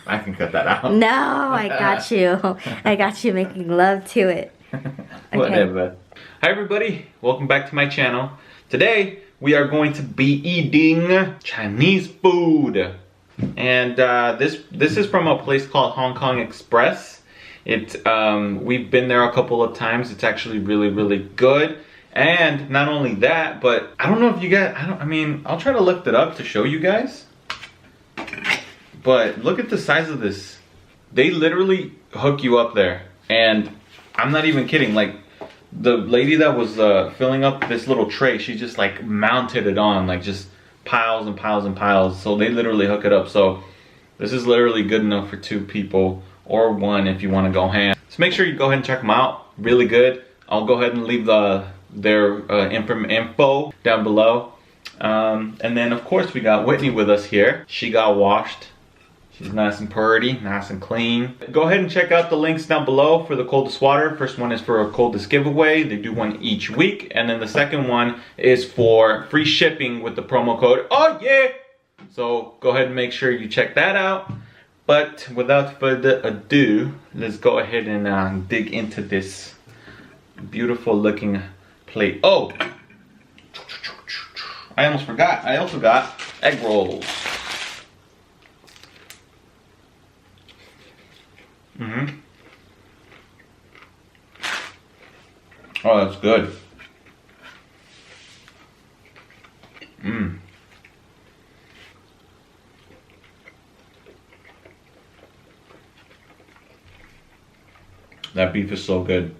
I can cut that out. No, I got you. I got you making love to it. Okay. Whatever. Hi everybody, welcome back to my channel. Today we are going to be eating Chinese food. And this is from a place called Hong Kong Express. We've been there a couple of times. It's actually really good. And not only that, but I don't know if you guys, I'll try to lift it up to show you guys. But look at the size of this. They literally hook you up there. And I'm not even kidding, like the lady that was filling up this little tray, she just like mounted it on, like just piles and piles and piles. So they literally hook it up. So this is literally good enough for 2 people or 1 if you want to go ham. So make sure you go ahead and check them out. Really good. I'll go ahead and leave their info down below. And then of course we got Whitney with us here. She got washed. She's nice and pretty, nice and clean. Go ahead and check out the links down below for the coldest water. First one is for a coldest giveaway. They do one each week. And then the second one is for free shipping with the promo code, oh yeah! So go ahead and make sure you check that out. But without further ado, let's go ahead and dig into this beautiful looking plate. Oh, I almost forgot. I also got egg rolls. Oh, that's good. That beef is so good.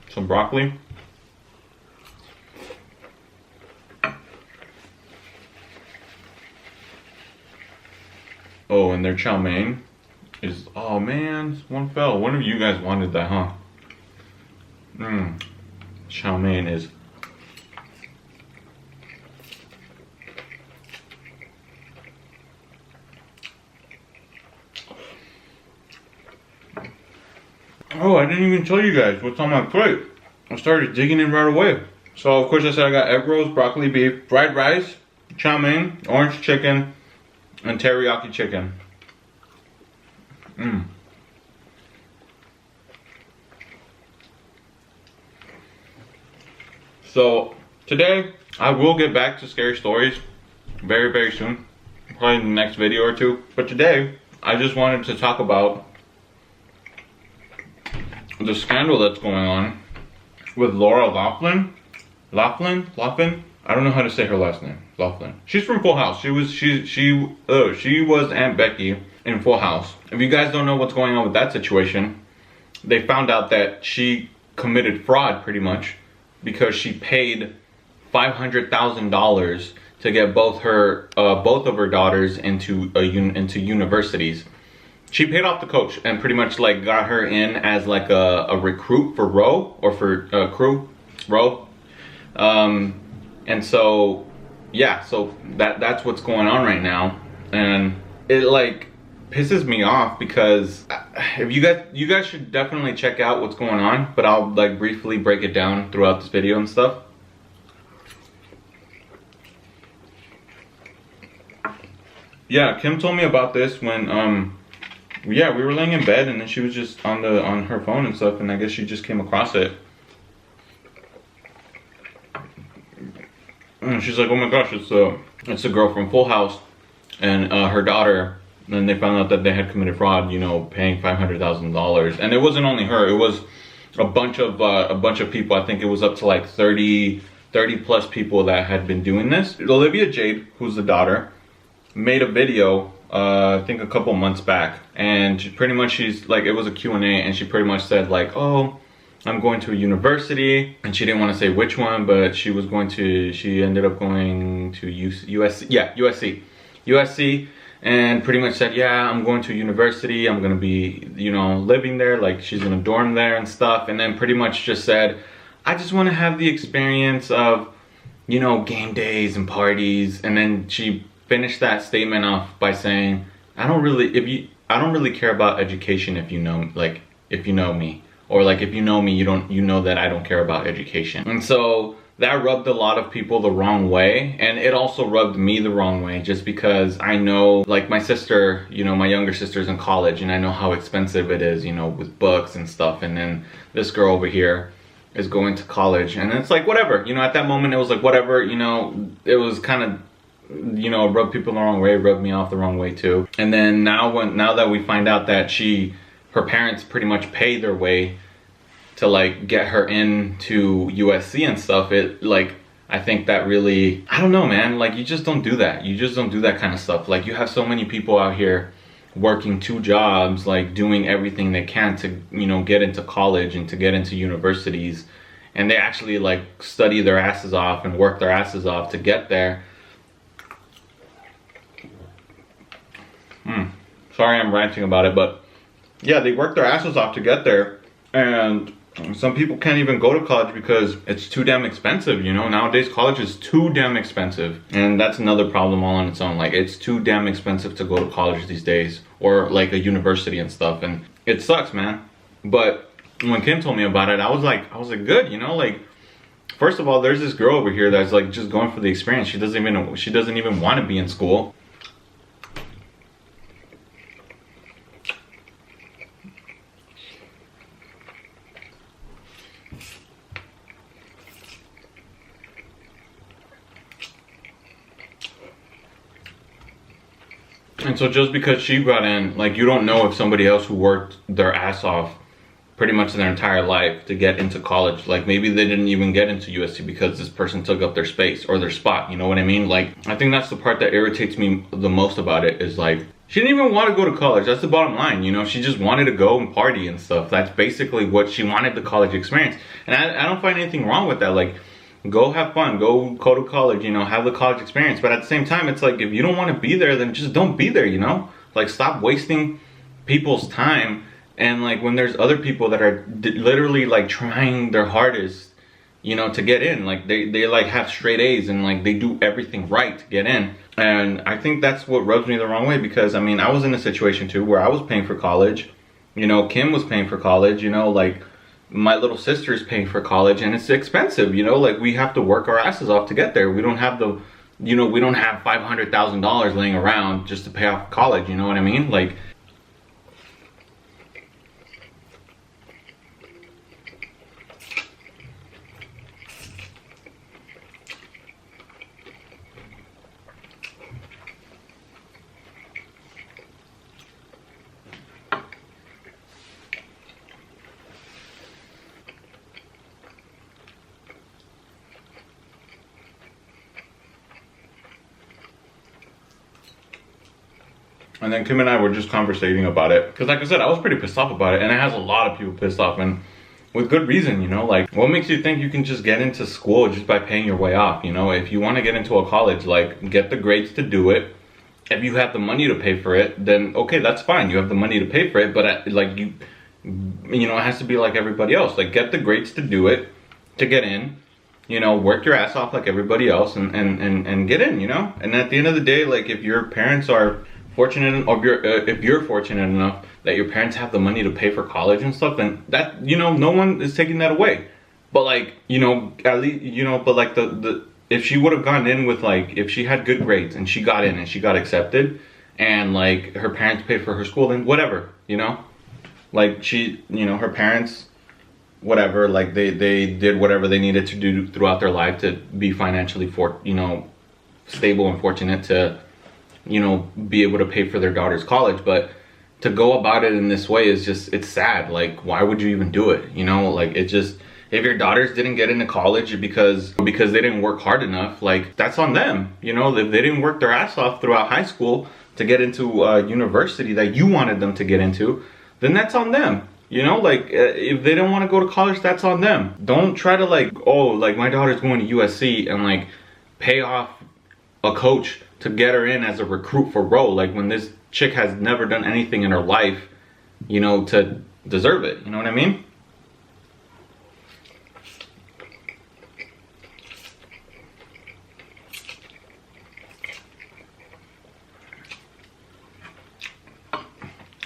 Some broccoli. Oh, and their chow mein is, oh man, one fell. One of you guys wanted that, huh? Chow mein is, oh, I didn't even tell you guys what's on my plate. I started digging in right away. So of course I said I got egg rolls, broccoli beef, fried rice, chow mein, orange chicken, and teriyaki chicken. So today I will get back to scary stories very soon, probably in the next video or 2. But today I just wanted to talk about the scandal that's going on with Laura Loughlin. Loughlin? I don't know how to say her last name. Loughlin. She's from Full House. She was Aunt Becky in Full House. If you guys don't know what's going on with that situation, they found out that she committed fraud pretty much because she paid $500,000 to get both of her daughters into universities. She paid off the coach and pretty much like got her in as like a recruit for row or for crew row. And so yeah, so that's what's going on right now, and it like pisses me off because if you guys should definitely check out what's going on, but I'll like briefly break it down throughout this video and stuff. Yeah, Kim told me about this when yeah, we were laying in bed and then she was just on her phone and stuff, and I guess she just came across it. And she's like, oh my gosh, it's a girl from Full House and her daughter. And they found out that they had committed fraud, you know, paying $500,000. And it wasn't only her, it was a bunch of people. I think it was up to like 30 plus people that had been doing this. Olivia Jade, who's the daughter, made a video I think a couple months back, and pretty much she's like, it was a Q&A, and she pretty much said like, oh, I'm going to a university, and she didn't want to say which one, but she ended up going to USC, and pretty much said, yeah, I'm going to a university, I'm gonna be, you know, living there, like she's gonna dorm there and stuff. And then pretty much just said, I just want to have the experience of, you know, game days and parties. And then she finished that statement off by saying, I don't really care about education if you know, if you know me, or like if you know me, you know that I don't care about education. And so that rubbed a lot of people the wrong way, and it also rubbed me the wrong way, just because I know, like, my sister, you know, my younger sister's in college, and I know how expensive it is, you know, with books and stuff. And then this girl over here is going to college, and it's like, whatever, you know, at that moment it was like, whatever, you know, it was kind of, you know, rubbed people the wrong way, rubbed me off the wrong way too. And then now that we find out that her parents pretty much pay their way to like get her into USC and stuff, it like, I think that really, I don't know, man, like, you just don't do that. You just don't do that kind of stuff. Like, you have so many people out here working 2 jobs, like doing everything they can to, you know, get into college and to get into universities, and they actually like study their asses off and work their asses off to get there. Sorry I'm ranting about it, but yeah, they work their asses off to get there, and some people can't even go to college because it's too damn expensive, you know? Nowadays, college is too damn expensive. And that's another problem all on its own. Like, it's too damn expensive to go to college these days, or like a university and stuff. And it sucks, man. But when Kim told me about it, I was like, good, you know? Like, first of all, there's this girl over here that's like just going for the experience. She doesn't even want to be in school. And so just because she got in, like, you don't know if somebody else who worked their ass off pretty much their entire life to get into college, like, maybe they didn't even get into USC because this person took up their space or their spot, you know what I mean? Like, I think that's the part that irritates me the most about it, is like, she didn't even want to go to college. That's the bottom line, you know? She just wanted to go and party and stuff. That's basically what she wanted, the college experience. And I don't find anything wrong with that. Like, go have fun, go to college, you know, have the college experience. But at the same time, it's like, if you don't want to be there, then just don't be there, you know? Like, stop wasting people's time. And like, when there's other people that are literally like trying their hardest, you know, to get in, like they like have straight A's and like they do everything right to get in. And I think that's what rubs me the wrong way, because I mean, I was in a situation too where I was paying for college, you know, Kim was paying for college, you know, like my little sister is paying for college, and it's expensive, you know, like we have to work our asses off to get there. We don't have the, you know, we don't have $500,000 laying around just to pay off college, you know what I mean? Like, and then Kim and I were just conversating about it. Because like I said, I was pretty pissed off about it. And it has a lot of people pissed off. And with good reason, you know? Like, what makes you think you can just get into school just by paying your way off, you know? If you want to get into a college, like, get the grades to do it. If you have the money to pay for it, then okay, that's fine. You have the money to pay for it. But like, you know, it has to be like everybody else. Like, get the grades to do it, to get in. You know, work your ass off like everybody else and get in, you know? And at the end of the day, like, if your parents are fortunate, or if you're fortunate enough that your parents have the money to pay for college and stuff, then that, you know, no one is taking that away. But like, you know, at least, you know, but like the if she would have gone in with, like, if she had good grades and she got in and she got accepted and like her parents paid for her school, then whatever, you know? Like, she, you know, her parents, whatever, like they did whatever they needed to do throughout their life to be financially you know, stable and fortunate to, you know, be able to pay for their daughter's college. But to go about it in this way is just, it's sad. Like, why would you even do it? You know, like, it just, if your daughters didn't get into college because they didn't work hard enough, like, that's on them. You know, if they didn't work their ass off throughout high school to get into a university that you wanted them to get into, then that's on them. You know, like, if they don't want to go to college, that's on them. Don't try to like, oh, like, my daughter's going to USC and like pay off a coach to get her in as a recruit for role, like, when this chick has never done anything in her life, you know, to deserve it. You know what I mean?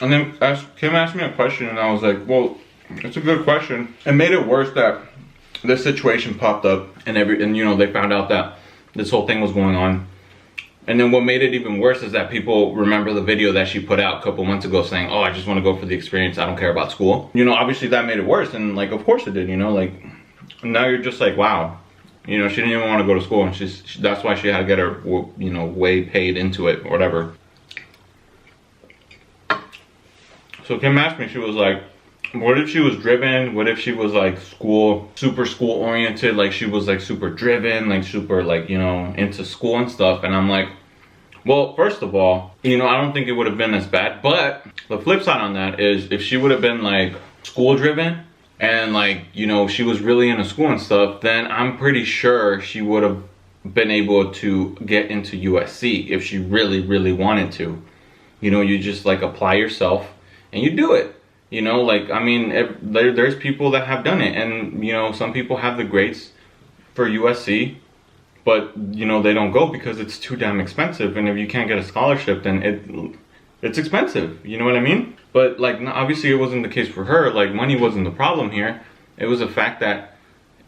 And then Kim asked me a question, and I was like, well, it's a good question. It made it worse that this situation popped up, and you know, they found out that this whole thing was going on. And then what made it even worse is that people remember the video that she put out a couple months ago saying, oh, I just want to go for the experience, I don't care about school. You know, obviously that made it worse, and like, of course it did, you know, like, now you're just like, wow. You know, she didn't even want to go to school, and that's why she had to get her, you know, way paid into it, or whatever. So Kim asked me, she was like, what if she was driven? What if she was like super school oriented? Like she was like super driven, like super like, you know, into school and stuff. And I'm like, well, first of all, you know, I don't think it would have been as bad. But the flip side on that is if she would have been like school driven and like, you know, she was really into school and stuff, then I'm pretty sure she would have been able to get into USC if she really, really wanted to. You know, you just like apply yourself and you do it. You know, like, I mean, there's people that have done it, and, you know, some people have the grades for USC, but, you know, they don't go because it's too damn expensive, and if you can't get a scholarship, then it's expensive, you know what I mean? But, like, obviously it wasn't the case for her. Like, money wasn't the problem here. It was the fact that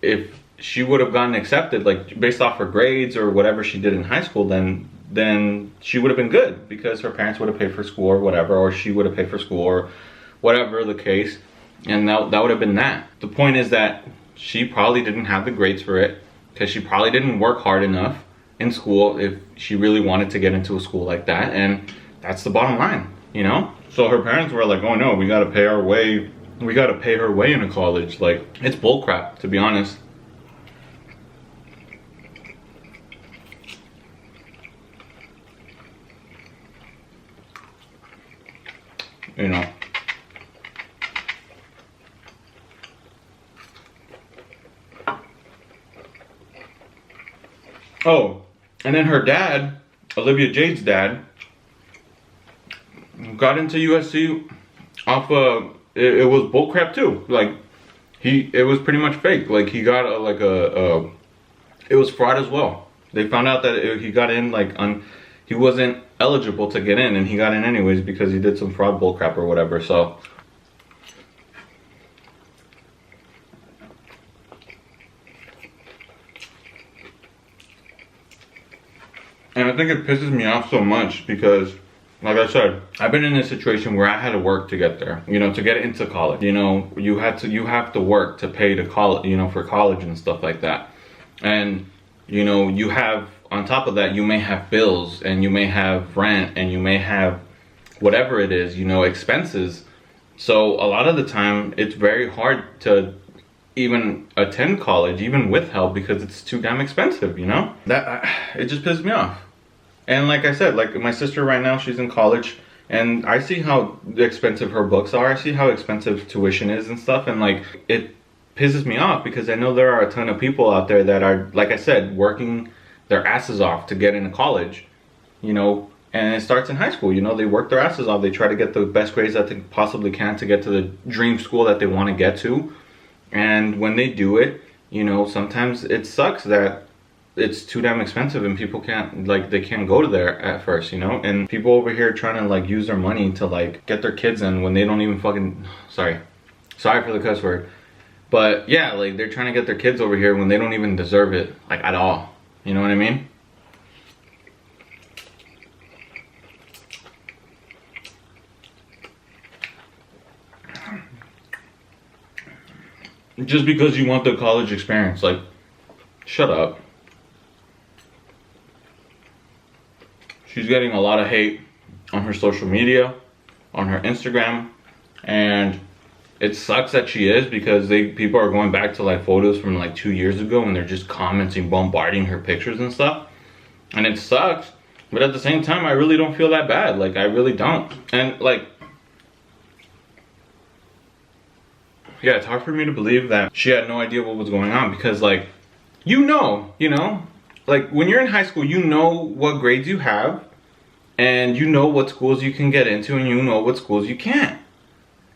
if she would have gotten accepted, like, based off her grades or whatever she did in high school, then she would have been good, because her parents would have paid for school or whatever, or she would have paid for school, or whatever the case, and that would have been that. The point is that she probably didn't have the grades for it, because she probably didn't work hard enough in school if she really wanted to get into a school like that, and that's the bottom line, you know? So her parents were like, oh no, we gotta pay our way, we gotta pay her way into college. Like, it's bullcrap, to be honest. You know? Oh, and then her dad, Olivia Jade's dad, got into USC off it was bullcrap too. Like, it was pretty much fake. Like, he got it was fraud as well. They found out that he got in like he wasn't eligible to get in, and he got in anyways because he did some fraud bullcrap or whatever. So. And I think it pisses me off so much because, like I said, I've been in a situation where I had to work to get there, you know, to get into college. You know, you have to work to pay to college, you know, for college and stuff like that. And, you know, you have, on top of that, you may have bills, and you may have rent, and you may have whatever it is, you know, expenses. So a lot of the time, it's very hard to even attend college, even with help, because it's too damn expensive, you know? It just pisses me off. And like I said, like my sister right now, she's in college, and I see how expensive her books are. I see how expensive tuition is and stuff, and like, it pisses me off because I know there are a ton of people out there that are, like I said, working their asses off to get into college, you know, and it starts in high school. You know, they work their asses off. They try to get the best grades that they possibly can to get to the dream school that they want to get to. And when they do it, you know, sometimes it sucks that it's too damn expensive and people can't, like, they can't go to there at first, you know? And people over here trying to, like, use their money to, like, get their kids in when they don't even fucking, sorry for the cuss word. But, yeah, like, they're trying to get their kids over here when they don't even deserve it, like, at all. You know what I mean? Just because you want the college experience, like, shut up. She's getting a lot of hate on her social media, on her Instagram, and it sucks that she is, because people are going back to like photos from like 2 years ago, and they're just commenting, bombarding her pictures and stuff. And it sucks, but at the same time, I really don't feel that bad. Like, I really don't. And like, yeah, it's hard for me to believe that she had no idea what was going on, because like, you know, like when you're in high school, you know what grades you have, and you know what schools you can get into, and you know what schools you can't.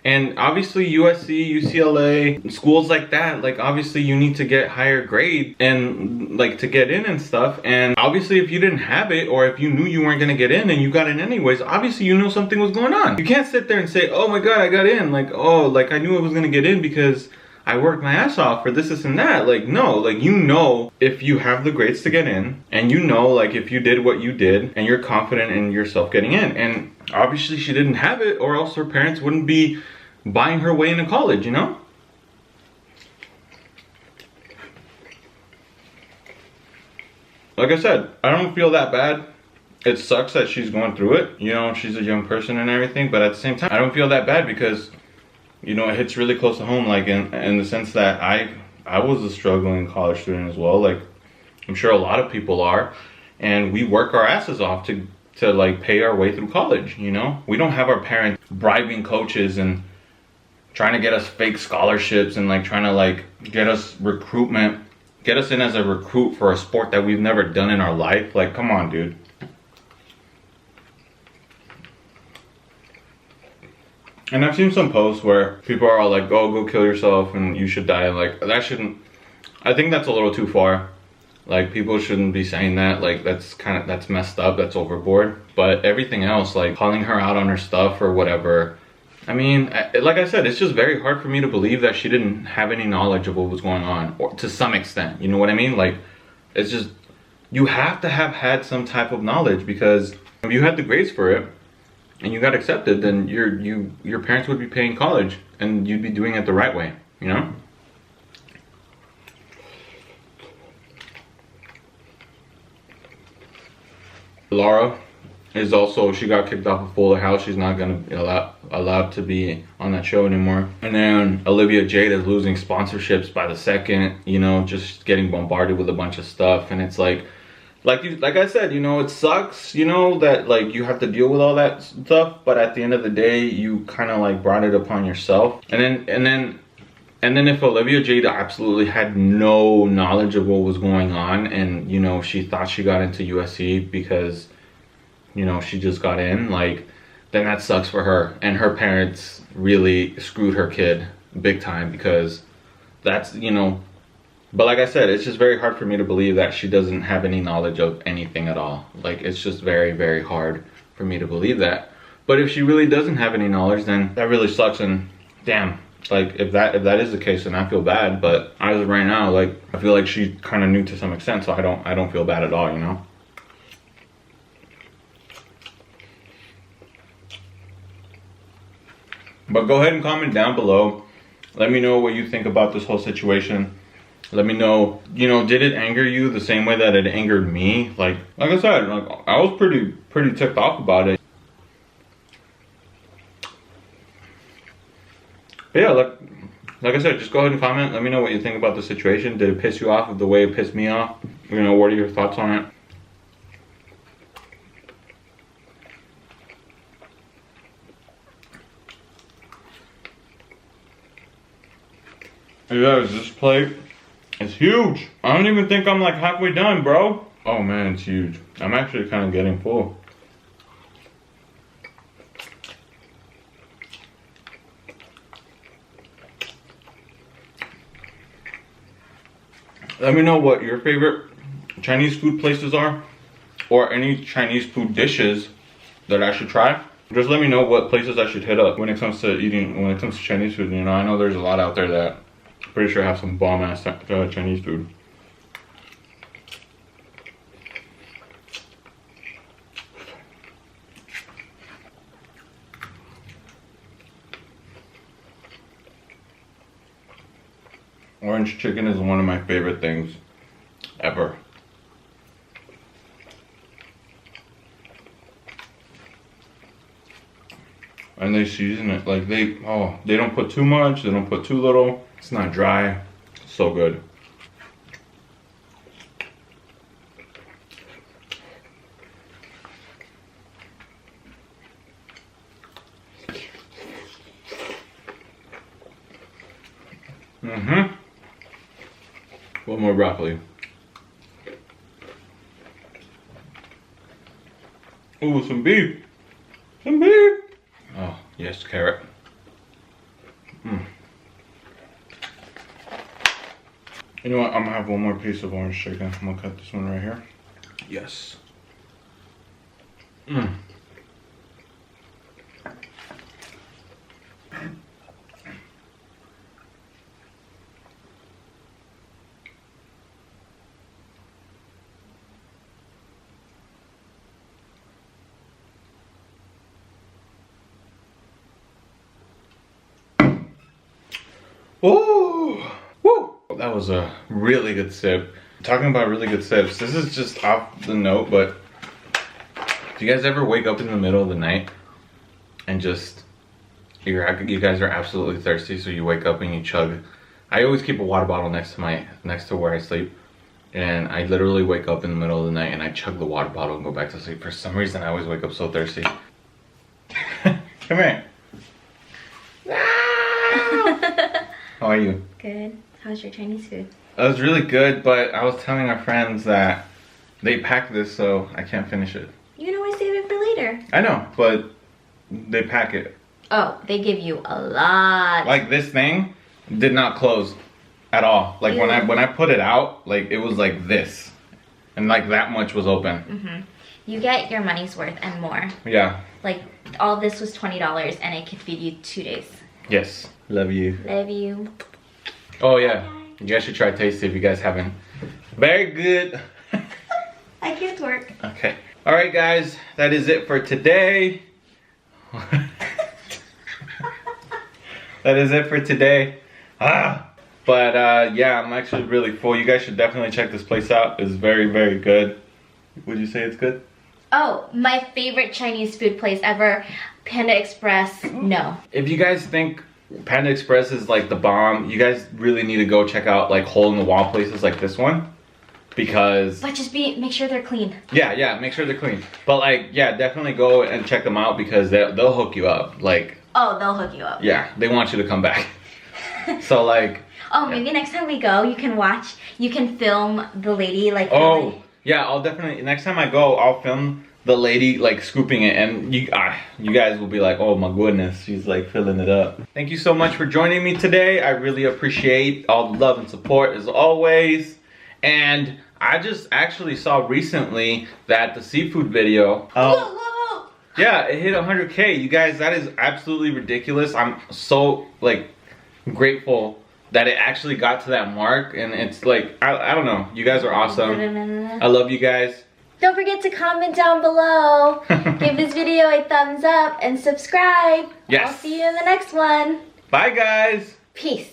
And obviously USC, UCLA, schools like that, like obviously you need to get higher grade and like to get in and stuff. And obviously if you didn't have it, or if you knew you weren't gonna get in and you got in anyways, obviously you know something was going on. You can't sit there and say, oh my god, I got in. Like, oh, like I knew I was gonna get in because I worked my ass off for this and that. Like, no, like, you know, if you have the grades to get in, and you know, like, if you did what you did, and you're confident in yourself getting in. And obviously she didn't have it, or else her parents wouldn't be buying her way into college, you know? Like I said, I don't feel that bad. It sucks that she's going through it. You know, she's a young person and everything, but at the same time, I don't feel that bad because, you know, it hits really close to home, like in the sense that I was a struggling college student as well. Like, I'm sure a lot of people are, and we work our asses off to like pay our way through college, you know? We don't have our parents bribing coaches and trying to get us fake scholarships and like trying to like get us recruitment, get us in as a recruit for a sport that we've never done in our life. Like, come on, dude. And I've seen some posts where people are all like, oh, go kill yourself and you should die. Like, that shouldn't, I think that's a little too far. Like, people shouldn't be saying that. Like, that's messed up, that's overboard. But everything else, like calling her out on her stuff or whatever, I mean, like I said, it's just very hard for me to believe that she didn't have any knowledge of what was going on, or to some extent, you know what I mean? Like, it's just, you have to have had some type of knowledge, because if you had the grades for it and you got accepted, then your parents would be paying college and you'd be doing it the right way, you know? Laura is also, she got kicked off of Fuller House. She's not gonna be allowed to be on that show anymore. And then Olivia Jade is losing sponsorships by the second, you know, just getting bombarded with a bunch of stuff. And it's like I said, you know, it sucks, you know, that like you have to deal with all that stuff, but at the end of the day, you kind of like brought it upon yourself. And then if Olivia Jade absolutely had no knowledge of what was going on, and, you know, she thought she got into USC because, you know, she just got in, like, then that sucks for her. And her parents really screwed her kid big time, because that's, you know, but like I said, it's just very hard for me to believe that she doesn't have any knowledge of anything at all. Like, it's just very, very hard for me to believe that. But if she really doesn't have any knowledge, then that really sucks. And damn, like, if that is the case, then I feel bad. But as of right now, like, I feel like she kind of knew to some extent, so I don't feel bad at all, you know? But go ahead and comment down below. Let me know what you think about this whole situation. Let me know, you know, did it anger you the same way that it angered me? Like I said, like, I was pretty ticked off about it. But yeah, like I said, just go ahead and comment. Let me know what you think about the situation. Did it piss you off the way it pissed me off? You know, what are your thoughts on it? Hey guys, this plate is huge. I don't even think I'm like halfway done, bro. Oh man, it's huge. I'm actually kind of getting full. Let me know what your favorite Chinese food places are, or any Chinese food dishes that I should try. Just let me know what places I should hit up when it comes to eating, when it comes to Chinese food. You know, I know there's a lot out there that pretty sure have some bomb ass Chinese food. Orange chicken is one of my favorite things ever. And they season it like they don't put too much, they don't put too little. It's not dry. It's so good. One more broccoli. Ooh, some beef. Some beef. Oh, yes, carrot. You know what? I'm gonna have one more piece of orange chicken. I'm gonna cut this one right here. Yes. Woo! Woo! That was a really good sip. Talking about really good sips, this is just off the note, but do you guys ever wake up in the middle of the night and just, you guys are absolutely thirsty, so you wake up and you chug. I always keep a water bottle next to where I sleep, and I literally wake up in the middle of the night and I chug the water bottle and go back to sleep. For some reason, I always wake up so thirsty. Come here. How are you? Good. How's your Chinese food? It was really good, but I was telling our friends that they packed this, so I can't finish it. You can always save it for later. I know, but they pack it. Oh, they give you a lot. Like this thing did not close at all. Like when I put it out, like it was like this, and like that much was open. Mm-hmm. You get your money's worth and more. Yeah. Like all this was $20, and it could feed you 2 days. Yes. Love you. Love you. Oh yeah. You guys should try Tasty if you guys haven't. Very good. I can't work. Okay. All right, guys. That is it for today. That is it for today. But yeah, I'm actually really full. You guys should definitely check this place out. It's very, very good. Would you say it's good? Oh, my favorite Chinese food place ever, Panda Express. No. If you guys think Panda Express is like the bomb, you guys really need to go check out like hole in the wall places like this one, because But just make sure they're clean. yeah, make sure they're clean. But like, yeah, definitely go and check them out, because they'll hook you up. Like, oh, they'll hook you up. Yeah, they want you to come back. So like, oh, maybe next time we go, you can film the lady like. Oh yeah, I'll definitely, next time I go, I'll film the lady like scooping it, and you guys will be like, oh my goodness, she's like filling it up. Thank you so much for joining me today. I really appreciate all the love and support as always. And I just actually saw recently that the seafood video, yeah, it hit 100K. You guys, that is absolutely ridiculous. I'm so like grateful that it actually got to that mark, and it's like, I don't know, you guys are awesome. I love you guys. Don't forget to comment down below, give this video a thumbs up, and subscribe. Yes. I'll see you in the next one. Bye guys. Peace.